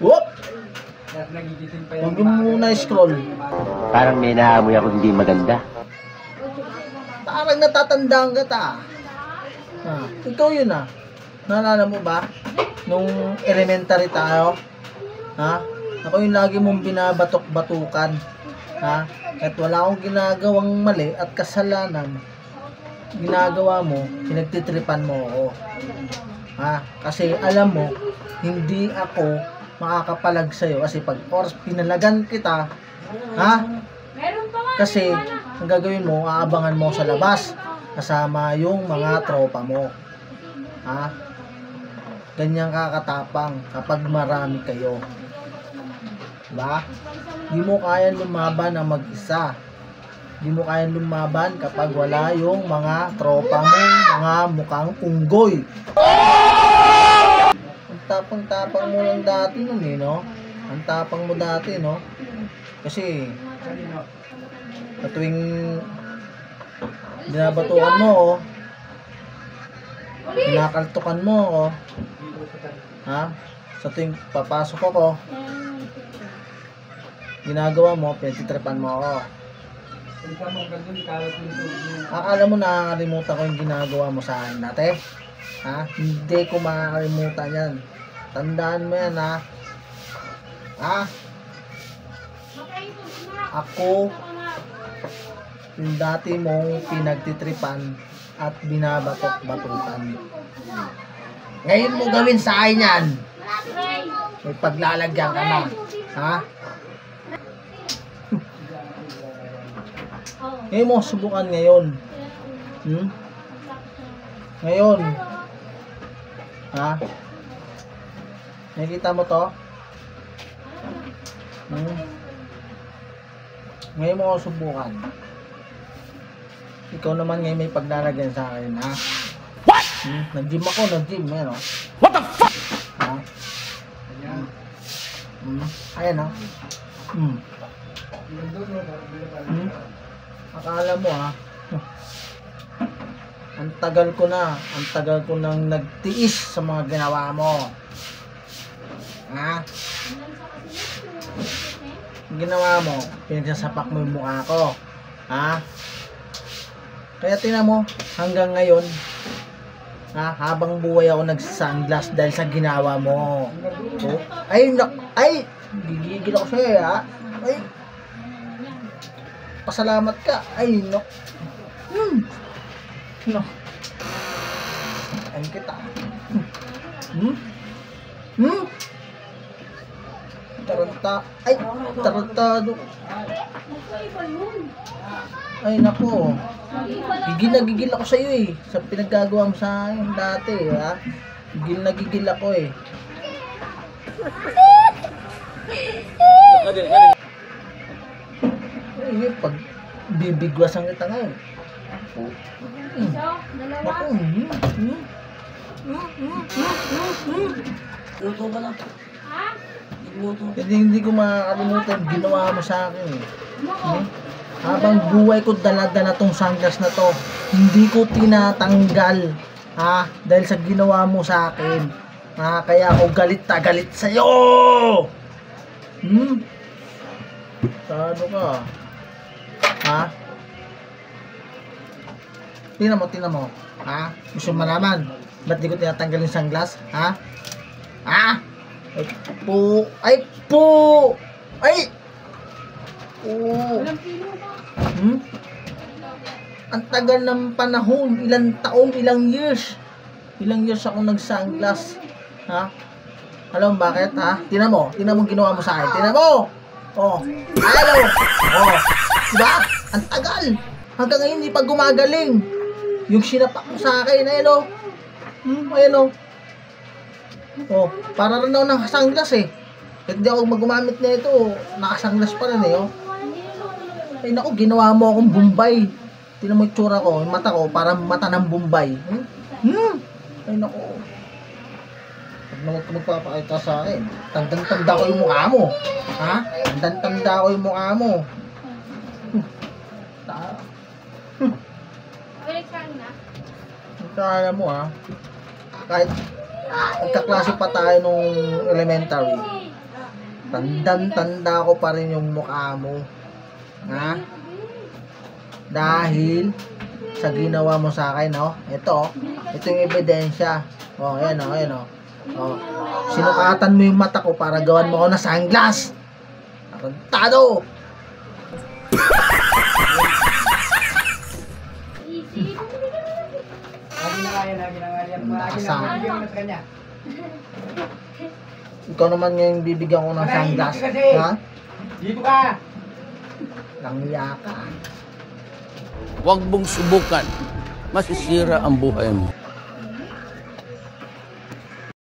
Whoop! Huwag mo muna scroll. Parang may naamoy ako hindi maganda. Parang natatandaan ka ta. Ikaw yun Naalala mo ba? Nung elementary tayo? Ako yung lagi mong binabatok-batukan. At wala akong ginagawang mali at kasalanan. Ginagawa mo, pinagtitripan mo ako. Kasi alam mo, hindi ako makakapalag sa'yo. Kasi pag oras pinalagan kita, kasi ang gagawin mo, aabangan mo sa labas kasama yung mga tropa mo. Ganyan kakatapang kapag marami kayo. Diba? Di mo kaya lumaban na mag-isa. Di mo kaya lumaban kapag wala yung mga tropa mo, mga mukhang unggoy. Ang tapang-tapang mo lang dati nun no? Ang tapang mo dati, no? Kasi sa tuwing binabatukan mo, kinakaltukan mo ako, sa tuwing papasok ako, ginagawa mo, pinagtitripan mo ako. Akala mo nakakalimutan ko yung ginagawa mo sa akin dati? Hindi ko makakalimutan yan. Tandaan mo yan, Ako yung dati mong pinagtitripan at binabatok-batukan. Ngayon mo gawin sa akin yan. May paglalagyan ka na. Ngayon mo subukan ngayon. Ngayon. Nakikita mo to? Ngayon mo subukan. Ikaw naman ngayon may paglalagyan sa akin, What? Nag-gym ako, What the fuck? Ayan, Akala mo, ang tagal ko nang nagtiis sa mga ginawa mo. Ang ginawa mo, pinagsasapak mo yung mukha ko. Kaya tingnan mo, hanggang ngayon, habang buhay ako nag-sunglass dahil sa ginawa mo. Gigigil ako sa'yo, pasalamat ka. Ano kita? Tarantado. Ay, nako. Gigil ako sa iyo sa pinaggagawa mo sa akin dati, Gigil ako pag bibigwasan kita ngayon. Luto ba lang? Hindi ko makakalimutan ginawa mo sa akin. Habang buhay ko dala-dala tong sunglass na to, hindi ko tinatanggal dahil sa ginawa mo sa akin. Kaya ako galit na galit sa'yo. Sado ka. Tingnan mo. Gusto mo malaman ba't di ko tinatanggal yung sunglass? Ang tagal ng panahon, ilang taon, ilang years ako nag-sunglass. Alam mo bakit, Tingnan mo ginawa mo sa akin. Tingnan mo. Diba? Ang tagal. Hanggang ngayon hindi pa gumagaling. Yung sinapak mo sa akin, para rin ako ng sunglass Hindi ako magumamit na ito. Nakasunglass pa rin naku, ginawa mo akong Bombay. Tingnan mo yung tsura ko, yung mata ko, parang mata ng Bombay. Ay naku. Pag naman magpapakita sa akin, tanda ko yung mukha mo. Tanda ko yung mukha mo. Kaya mo kahit magkaklase pa tayo nung elementary, Tandang-tanda ko pa rin yung mukha mo. Ha? Dahil sa ginawa mo sa akin, no? Ito yung ebidensya. Oh, ayan, oh, ayan, oh. Oh. Sinukatan mo yung mata ko para gawan mo ako ng sunglass. Tarantado! Ikaw naman yung bibigyan ko ng sunglass. Ha? Dito ka! Langya ka. Huwag mong subukan. Masisira ang buhay mo.